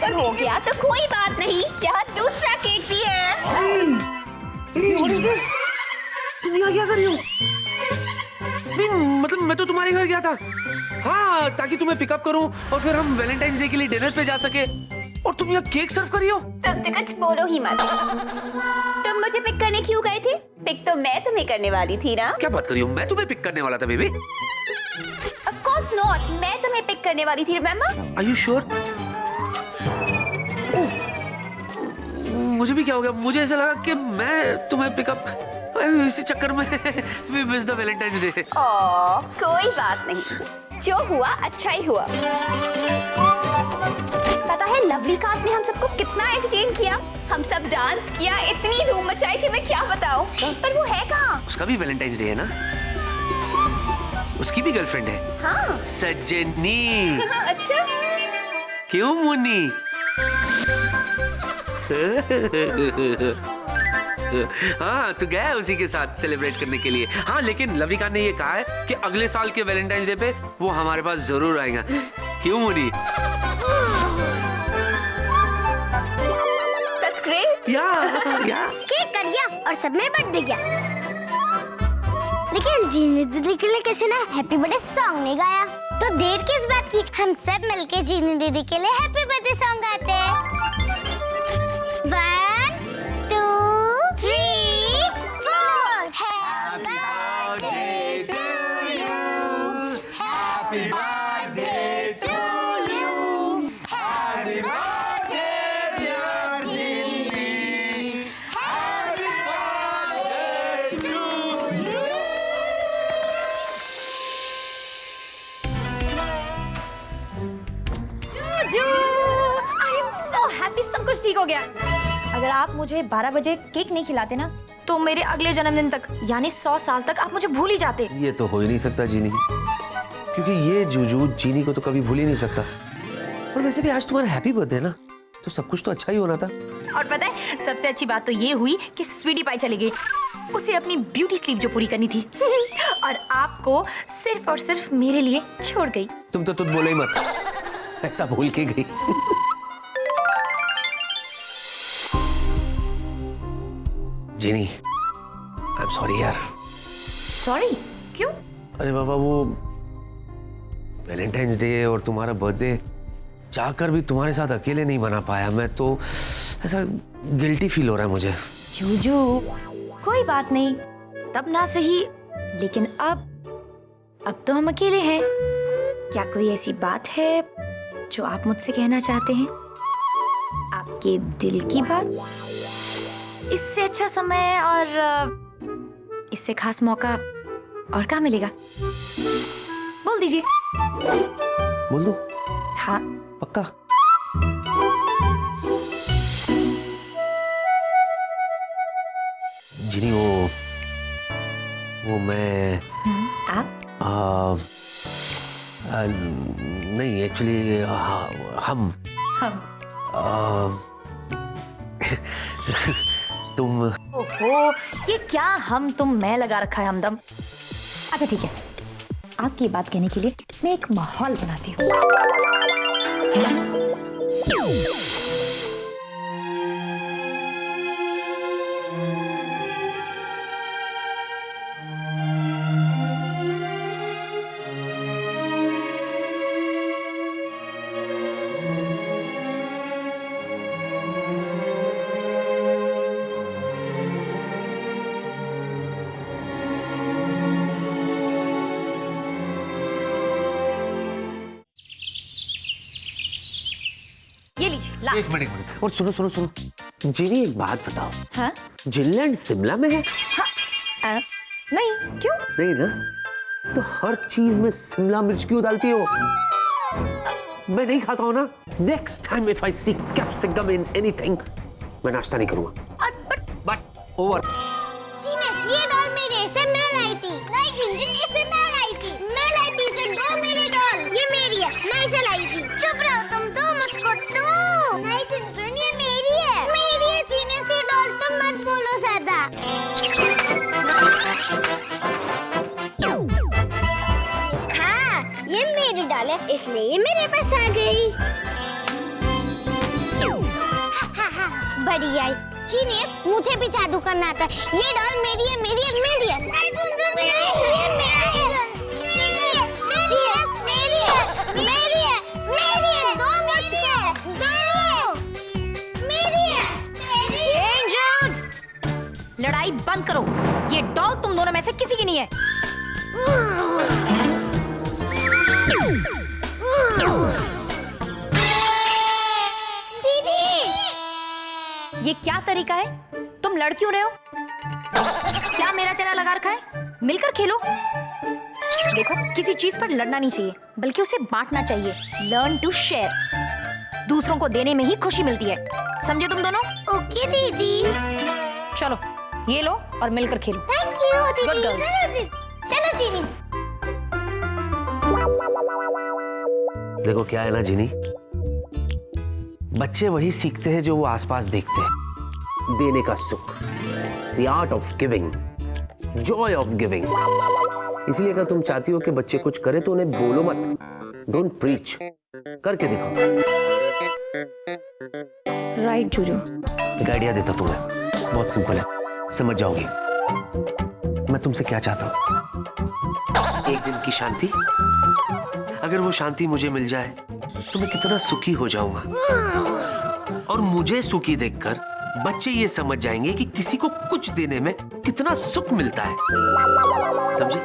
अगर हो गया तो कोई बात नहीं, यहाँ दूसरा केक भी है। तुम यहाँ क्या कर रही हो? नहीं मतलब मैं तो तुम्हारे घर गया था, हाँ, ताकि तुम्हें पिकअप करूं और फिर हम वैलेंटाइंस डे के लिए डिनर पे जा सके, और तुम यहाँ केक सर्व कर रही हो? तुम तो कुछ बोलो ही मत। तुम मुझे पिक करने क्यों गए थे? पिक तो मैं तुम्हें करने वाली थी ना। क्या बात कर रही हो? मैं तुम्हें पिक करने वाला था बेबी। Of course not, मैं तुम्हें पिक करने वाली थी, रिमेम्बर? Are you sure? मुझे भी क्या हो गया, मुझे ऐसा लगा कि मैं तुम्हें पिकअप, इसी चक्कर में we missed the Valentine's Day। कोई बात नहीं, जो हुआ अच्छा ही हुआ। पता है लवली काट ने हम सबको कितना एंटरटेन किया, हम सब डांस किया, इतनी धूम मचाई कि मैं क्या बताऊं। पर वो है कहाँ? उसका भी वैलेंटाइंस डे है ना, उसकी भी गर्लफ्रेंड है। हाँ सजनी। अच्छा क्यों मुन्नी? हाँ तू गया उसी के साथ सेलिब्रेट करने के लिए। हाँ लेकिन लवली खान ने ये कहा है कि अगले साल के वैलेंटाइंस डे पे वो हमारे पास जरूर आएगा। क्यों मुन्नी? That's great। या केक कट गया और सब में बर्थडे गया, लेकिन जीनी दीदी के लिए किसी ने हैप्पी बर्थडे सॉन्ग नहीं गाया। तो देर किस बात की, हम सब मिलके जीनी दीदी के लिए हैप्पी बर्थडे सॉन्ग गाते हैं। 1 2 3 4 happy birthday to you, happy birthday to you, happy birthday dear Jeannie, happy birthday to you. I am so happy, सब कुछ ठीक हो गया। अगर आप मुझे 12 बजे केक नहीं खिलाते ना, तो मेरे अगले जन्मदिन तक यानी 100 साल तक आप मुझे भूल ही जाते। ये तो हो ही नहीं सकता जीनी, क्योंकि ये जूजू जीनी को तो कभी भूल ही नहीं सकता। और वैसे भी आज तुम्हारा हैप्पी बर्थडे है ना, तो सब कुछ तो अच्छा ही होना था। और पता है सबसे अच्छी बात तो ये हुई कि स्वीटी पाई चली गई, उसे अपनी ब्यूटी स्लीप जो पूरी करनी थी और आपको सिर्फ और सिर्फ मेरे लिए छोड़ गई। तुम तो बोले ही मत, ऐसा भूल के गई। जीनी आई एम सॉरी यार। सॉरी? क्यों? अरे बाबा वो वैलेंटाइंस डे और तुम्हारा बर्थडे चाहकर भी तुम्हारे साथ अकेले नहीं मना पाया। मैं तो ऐसा गिल्टी फील हो रहा है मुझे। जूजू कोई बात नहीं, तब ना सही, लेकिन अब तो हम अकेले हैं। क्या कोई ऐसी बात है जो आप मुझसे कहना चाहते हैं? आपके दिल की बात? इससे अच्छा समय और इससे खास मौका और कहाँ मिलेगा? बोल दीजिए। बोल दो। हाँ पक्का? जिनी वो मैं आप? नहीं एक्चुअली हम तुम। ओहो, ये क्या हम तुम मैं लगा रखा है हमदम। अच्छा ठीक है, आपकी बात कहने के लिए मैं एक माहौल बनाती हूँ। ये लीजिए लास्ट। एक मिनट और सुनो जीनी एक बात बताओ। हाँ? जिनलैंड शिमला में है? हाँ? नहीं, क्यों? नहीं ना, तो हर चीज में शिमला मिर्च क्यों डालती हो? मैं नहीं खाता हूँ ना। Next time if I see capsicum in anything, मैं नाश्ता नहीं करूंगा। But over. जीनस, ये डॉल मेरे से मैं लाई थी। नहीं जिंजिन, इसे मैं लाई थी। मैं लाई थी इसे, दो मेरी डॉल। ये मेरी है, मैं इसे लाई थी। चुप रहो तुम, दो मुझको दो। नहीं जिंजिन, ये मेरी है। मेरी है जीनस ये डॉल, तुम मत बोलो ज्यादा। हाँ, ये मेरी डॉल है, इसलिए ये मेरे पास आ गई। बढ़िया, जीनियस। मुझे भी जादू करना आता है। ये डॉल मेरी है, मेरी है, मेरी है। नहीं झुनझुन मेरी है, मेरी है, मेरी है, मेरी है, मेरी है। दो मुझको, दो मेरी है। एंजल्स, लड़ाई बंद करो। ये डॉल तुम दोनों में से किसी की नहीं है। ये क्या तरीका है? तुम लड़ क्यों रहे हो? क्या मेरा तेरा लगा रखा है? मिलकर खेलो। देखो, किसी चीज पर लड़ना नहीं चाहिए, बल्कि उसे बांटना चाहिए। Learn to share. दूसरों को देने में ही खुशी मिलती है। समझे तुम दोनों? ओके दीदी। चलो, ये लो और मिलकर खेलो। थैंक यू Good दीदी। girls. चलो जीनी। देखो क्या है ना जिनी, बच्चे वही सीखते हैं जो वो आसपास देखते हैं। देने का सुख, the art of giving, joy of giving। इसलिए अगर तुम चाहती हो कि बच्चे कुछ करें तो उन्हें बोलो मत, don't preach, करके दिखाओ। राइट जूजू। एक आइडिया देता हूं तुम्हें, बहुत सिंपल है, समझ जाओगी। मैं तुमसे क्या चाहता हूं? एक दिन की शांति। अगर वो शांति मुझे मिल जाए तो मैं कितना सुखी हो जाऊंगा। और मुझे सुखी देखकर बच्चे ये समझ जाएंगे कि किसी को कुछ देने में कितना सुख मिलता है। समझे?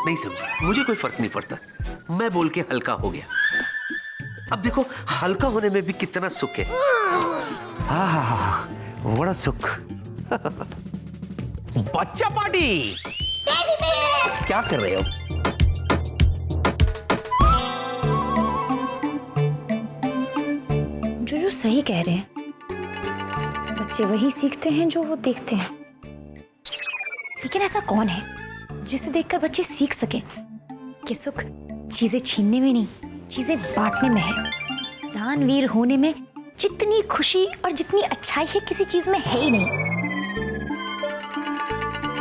नहीं समझे? मुझे कोई फर्क नहीं पड़ता, मैं बोल के हल्का हो गया। अब देखो, हल्का होने में भी कितना सुख है। हाँ, बड़ा सुख। बच्चा पार्टी। क्या कर रहे हो? जूजू सही कह रहे हैं, बच्चे वही सीखते हैं जो वो देखते हैं। लेकिन ऐसा कौन है जिसे देखकर बच्चे सीख सकें कि सुख चीजें छीनने में नहीं, चीजें बांटने में है। दानवीर होने में जितनी खुशी और जितनी अच्छाई है किसी चीज में है ही नहीं।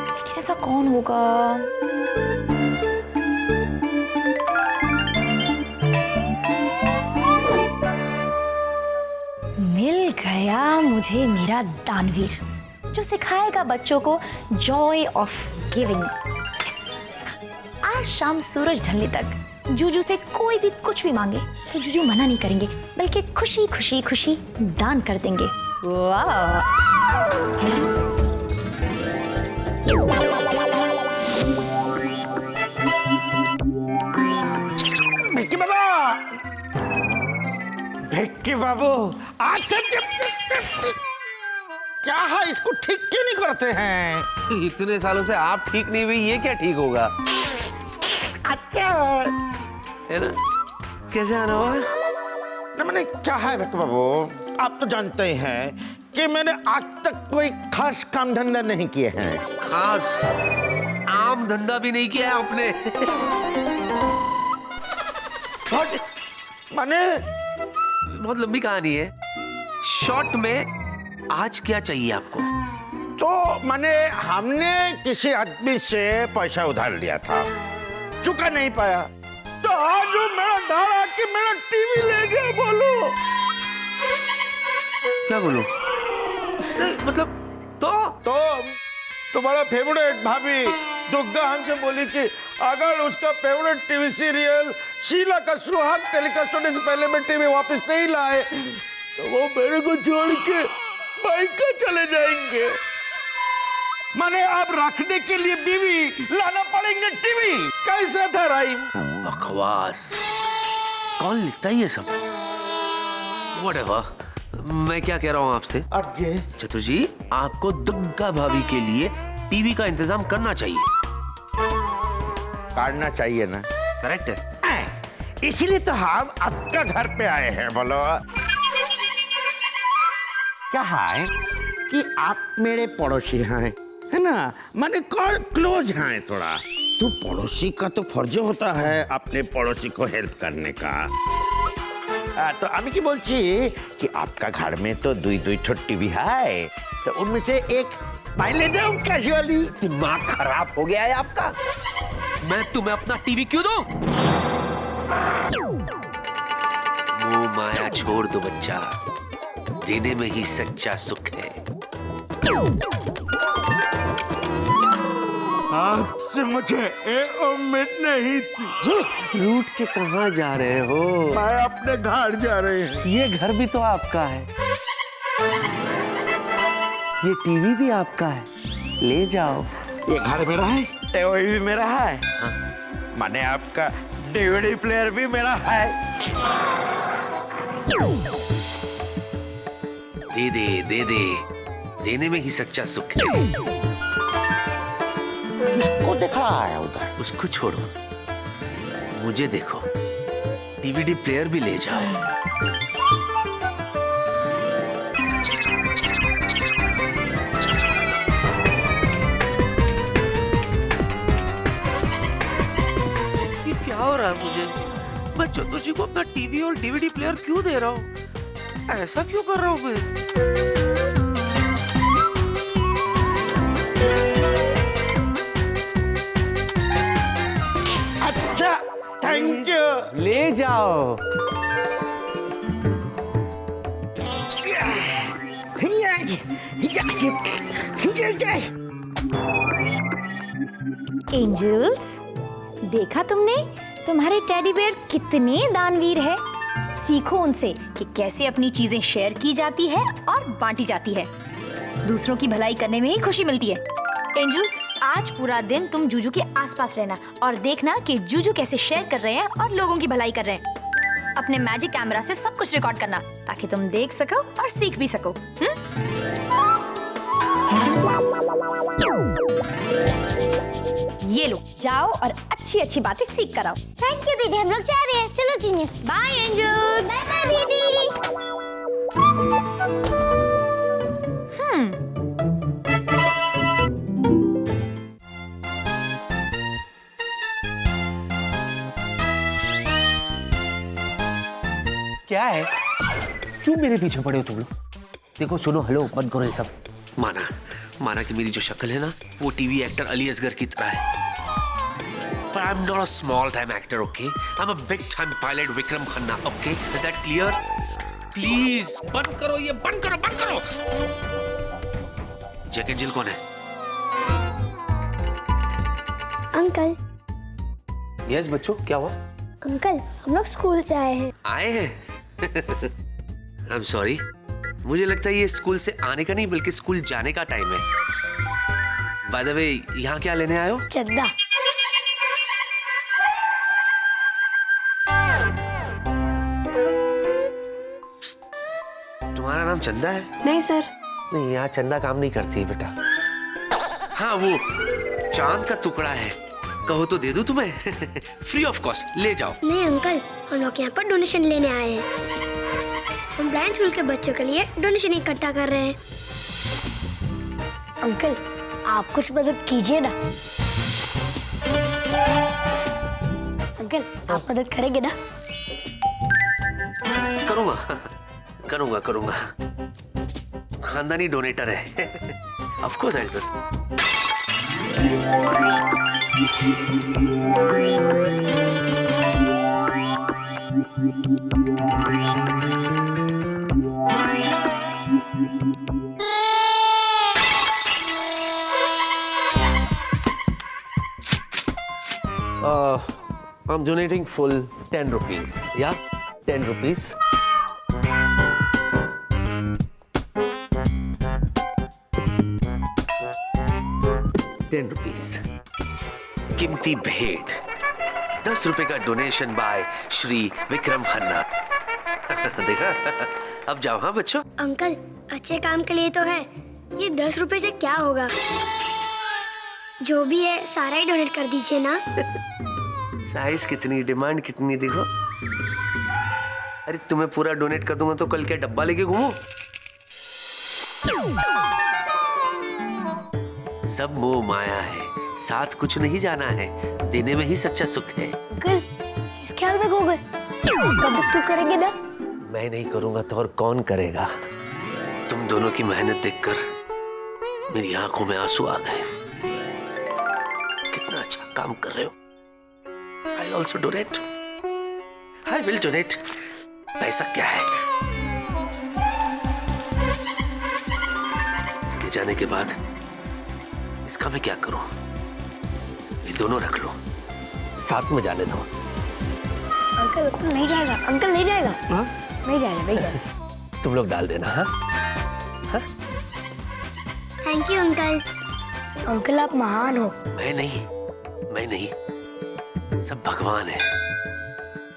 लेकिन ऐसा कौन होगा? मिल गया मुझे मेरा दानवीर, जो सिखाएगा बच्चों को जॉय ऑफ गिविंग। आज शाम सूरज ढलने तक जूजू से कोई भी कुछ भी मांगे तो जूजू मना नहीं करेंगे, बल्कि खुशी खुशी खुशी दान कर देंगे। वाह! भिक्की बाबा, भिक्की बाबू, अच्छा क्या है, इसको ठीक क्यों नहीं करते हैं? इतने सालों से आप ठीक नहीं हुई, ये क्या ठीक होगा? अच्छा है ना? कैसे आना हुआ? न मैंने क्या है भिक्की बाबू, आप तो जानते ही हैं कि मैंने आज तक कोई खास काम धंधा नहीं किए हैं। खास आम धंधा भी नहीं किया है आपने। माने बहुत लंबी कहानी है, शॉर्ट में आज क्या चाहिए आपको? तो माने हमने किसी आदमी से पैसा उधार लिया था, चुका नहीं पाया, तो आज वो मेरा डाला कि मेरा टीवी ले गया। बोलो क्या बोलो? मतलब तो तुम्हारा फेवरेट भाभी दुर्गा हमसे बोली कि अगर उसका फेवरेट टीवी सीरियल शीला का सुहाग टेलीकास्ट होने से पहले में टीवी वापस नहीं लाए तो वो मेरे को छोड़ के बाइका चले जाएंगे। माने अब रखने के लिए बीवी लाना पड़ेंगे टीवी। कैसा था राइम? बकवास, कौन लिखता है ये सब? Whatever, मैं क्या कह रहा हूँ आपसे? आगे चतुर जी, आपको दुर्गा भाभी के लिए टीवी का इंतजाम करना चाहिए। काटना चाहिए ना? करेक्ट है। इसीलिए तो हम आपका घर पे आए हैं। बोलो क्या है कि आप मेरे पड़ोसी हैं, है ना? माने क्लोज हैं थोड़ा, तो पड़ोसी का तो फर्ज होता है अपने पड़ोसी को हेल्प करने का। तो আমি কি বলছি कि आपका घर में तो दुई टीवी है, तो उनमें से एक मैं ले जाऊं कैजुअली। दिमाग खराब हो गया है आपका? मैं तुम्हें अपना टीवी क्यों दूं? मोह माया छोड़ दो बच्चा, देने में ही सच्चा सुख है। आपसे मुझे एक उम्मीद नहीं थी। रूठ के कहाँ जा रहे हो? मैं अपने घर जा रहे हैं। ये घर भी तो आपका है, ये टीवी भी आपका है, ले जाओ। ये घर मेरा है, टीवी भी मेरा है। हाँ। मैंने आपका डीवीडी प्लेयर भी मेरा है। दे दे, दे दे, देने में ही सच्चा सुख है। उसको दिखा है उधर। उसको छोड़ो, मुझे देखो। डीवीडी प्लेयर भी ले जाओ। ये क्या हो रहा है मुझे? मैं चंदू जी को अपना टीवी और डीवीडी प्लेयर क्यों दे रहा हूँ? ऐसा क्यों कर रहा हूँ मैं? अच्छा, थैंक यू। ले जाओ। एंजल्स, देखा तुमने? तुम्हारे टेडी बेयर कितने दानवीर है। सीखो उनसे कि कैसे अपनी चीजें शेयर की जाती है और बांटी जाती है। दूसरों की भलाई करने में ही खुशी मिलती है। एंजल्स, आज पूरा दिन तुम जूजू के आसपास रहना और देखना कि जूजू कैसे शेयर कर रहे हैं और लोगों की भलाई कर रहे हैं। अपने मैजिक कैमरा से सब कुछ रिकॉर्ड करना ताकि तुम देख सको और सीख भी सको। ये लो, जाओ और अच्छी अच्छी बातें सीख कर आओ। थैंक यू दीदी, हम लोग जा रहे हैं। चलो genius. Bye angels. Bye bye दीदी। क्या है? क्यों मेरे पीछे पड़े हो तुम लोग? देखो, सुनो, हेलो, बंद करो ये सब। माना कि मेरी जो शक्ल है ना, वो टीवी एक्टर अली असगर की तरह है। But I'm not a small time actor, okay? I'm a big time pilot Vikram Khanna, okay? Is that clear? Please, बंद करो ये, बंद करो। जैक एंजिल कौन है? अंकल। यस बच्चों, क्या हुआ? अंकल, हम लोग स्कूल से आए हैं। आए हैं? I'm sorry. मुझे लगता है ये स्कूल से आने का नहीं बल्कि स्कूल जाने का टाइम है। By the way, यहाँ क्या लेने आए हो? चंदा। तुम्हारा नाम चंदा है? नहीं सर। नहीं, यहाँ चंदा काम नहीं करती है बेटा। हाँ, वो चांद का टुकड़ा है, कहो तो दे दूं तुम्हें। फ्री ऑफ कॉस्ट, ले जाओ। नहीं अंकल, हम लोग यहाँ पर डोनेशन लेने आए हैं। हम ब्लाइंड स्कूल के बच्चों के लिए डोनेशन इकट्ठा कर रहे हैं। अंकल, आप कुछ मदद कीजिए ना। अंकल, आप मदद करेंगे ना? करूंगा। खानदानी डोनेटर है। Of course I will. I'm donating full 10 rupees. Yeah, 10 rupees. कीमती भेंट 10 रुपए का डोनेशन बाय श्री विक्रम खन्ना। देखा? अब जाओ। हाँ बच्चों। अंकल, अच्छे काम के लिए तो है। ये 10 रुपए से क्या होगा? जो भी है सारा ही डोनेट कर दीजिए ना। साइज कितनी, डिमांड कितनी, देखो। अरे तुम्हें पूरा डोनेट कर दूंगा तो कल क्या डब्बा लेके घूमो? सब मोह माया है, साथ कुछ नहीं जाना है, देने में ही सच्चा सुख है। अंकल, इस ख्याल में खो गए। मदद तो करेंगे ना? मैं नहीं करूंगा तो और कौन करेगा? तुम दोनों की मेहनत देखकर मेरी आंखों में आंसू आ गए। कितना अच्छा काम कर रहे हो। I'll also donate. I will donate. ऐसा क्या है? इसके जाने के बाद इसका मैं क्या करूं? ये दोनों रख लो, साथ में जाने दो। अंकल नहीं जाएगा, अंकल नहीं जाएगा। हाँ? नहीं जाएगा, नहीं जाएगा। तुम लोग डाल देना। हाँ? Thank you uncle. अंकल आप महान हो। मैं नहीं, सब भगवान है।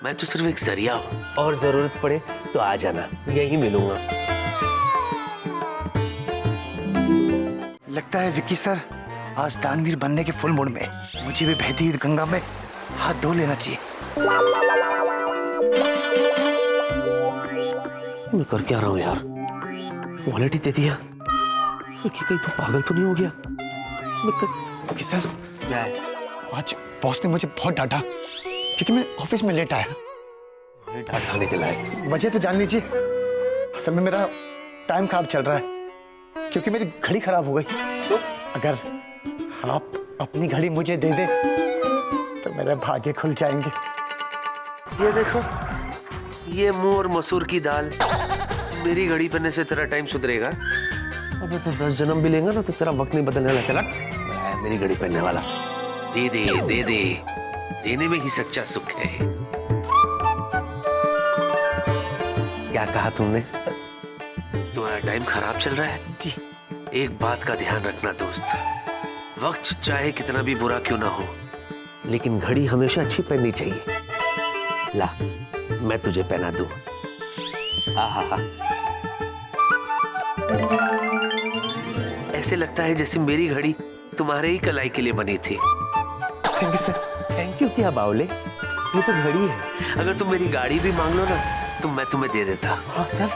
मैं तो सिर्फ एक जरिया हूँ, और जरूरत पड़े तो आ जाना, यही मिलूंगा। लगता है विक्की सर आज दानवीर बनने के फुल मूड में। मुझे भी बहती हुई गंगा में हाथ धो लेना चाहिए। मैं कर क्या रहा हूँ यार? वॉलेट ही दे दिया। विक्की कहीं तो पागल तो नहीं हो गया? विक्की सर आज बॉस ने मुझे बहुत डांटा क्योंकि मैं ऑफिस में लेट आया। डांट खाने के लायक वजह तो जान लीजिए। असल में मेरा टाइम खराब चल रहा है क्योंकि मेरी घड़ी खराब हो गई। तो अगर आप अपनी घड़ी मुझे दे दे तो मेरे भाग्य खुल जाएंगे। ये देखो, ये मुंह और मसूर की दाल। मेरी घड़ी बनने से तेरा टाइम सुधरेगा? अबे तो 10 जन्म भी लेंगा ना तो तेरा वक्त नहीं बदलने वाला। चला मेरी घड़ी पहनने वाला। दे दे, देने में ही सच्चा सुख है। क्या कहा तुमने? तुम्हारा टाइम खराब चल रहा है? जी। एक बात का ध्यान रखना दोस्त, वक्त चाहे कितना भी बुरा क्यों ना हो, लेकिन घड़ी हमेशा अच्छी पहननी चाहिए। ला, मैं तुझे पहना दूं। आहा, ऐसे लगता है जैसे मेरी घड़ी तुम्हारे ही कलाई के लिए बनी थी। Thank you sir. Thank you क्या बावले, ये तो घड़ी है। अगर तुम मेरी गाड़ी भी मांग लो ना तो मैं तुम्हें दे देता। हाँ सर,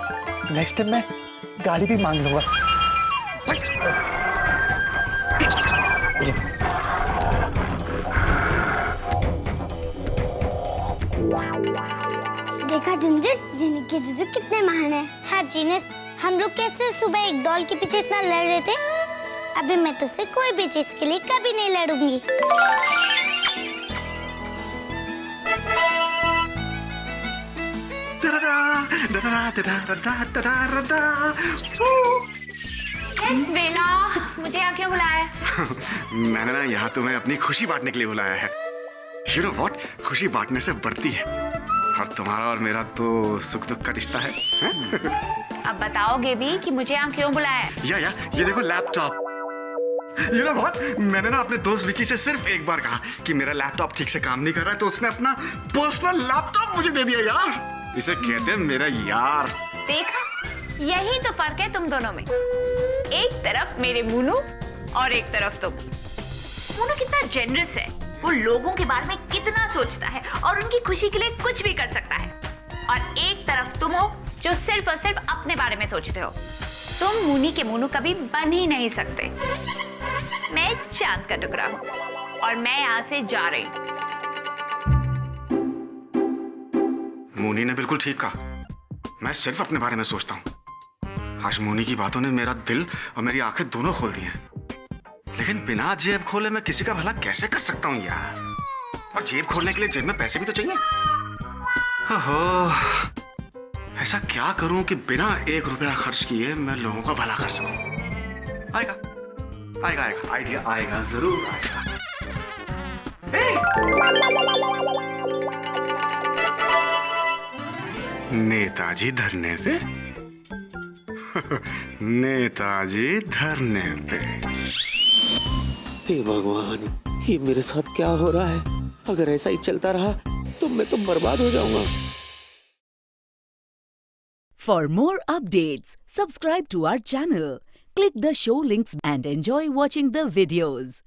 नेक्स्ट टाइम मैं गाड़ी भी मांग लूंगा। देखा झुंझुन, जिनी के जुजू कितने महान है। हाँ जीनस, हम लोग कैसे सुबह एक डॉल के पीछे इतना लड़ रहे थे। अभी मैं तुझसे कोई भी चीज के लिए कभी नहीं लड़ूंगी। वेला, मुझे यहाँ क्यों बुलाया? मैंने ना यहाँ तुम्हें अपनी खुशी बांटने के लिए बुलाया है। You know what? खुशी बांटने से बढ़ती है, और तुम्हारा और मेरा तो सुख दुख का रिश्ता है। अब बताओगे भी कि मुझे यहाँ क्यों बुलाया? या ये देखो लैपटॉप। You know what? मैंने ना अपने दोस्त विकी से सिर्फ एक बार कहा कि मेरा लैपटॉप ठीक से काम नहीं कर रहा है, तो उसने अपना पर्सनल लैपटॉप मुझे दे दिया यार। इसे कहते हैं मेरा यार। देखा, यही तो फर्क है तुम दोनों में। एक तरफ मेरे मुन्नू और एक तरफ तुम। मुन्नू कितना जेनरस है, वो लोगों के बारे में कितना सोचता है और उनकी खुशी के लिए कुछ भी कर सकता है। और एक तरफ तुम हो जो सिर्फ और सिर्फ अपने बारे में सोचते हो। तुम मुन्नी के मुन्नू कभी बन ही नहीं सकते। मैं चांद का टुकड़ा हूँ और मैं यहाँ से जा रही हूँ। मोनी ने बिल्कुल ठीक कहा, मैं सिर्फ अपने बारे में सोचता हूँ। आज मोनी की बातों ने मेरा दिल और मेरी आंखें दोनों खोल दी हैं। लेकिन बिना जेब खोले मैं किसी का भला कैसे कर सकता हूँ यार? और जेब खोलने के लिए जेब में पैसे भी तो चाहिए। ओहो, ऐसा क्या करूं कि बिना 1 रुपया खर्च किए मैं लोगों का भला कर सकूं? आएगा आएगा आएगा, आइडिया आएगा, जरूर आएगा। नेताजी धरने पे। नेताजी धरने पे। हे भगवान, ये मेरे साथ क्या हो रहा है? अगर ऐसा ही चलता रहा तो मैं तो बर्बाद हो जाऊंगा। For more updates, subscribe to our channel, click the show links and enjoy watching the videos.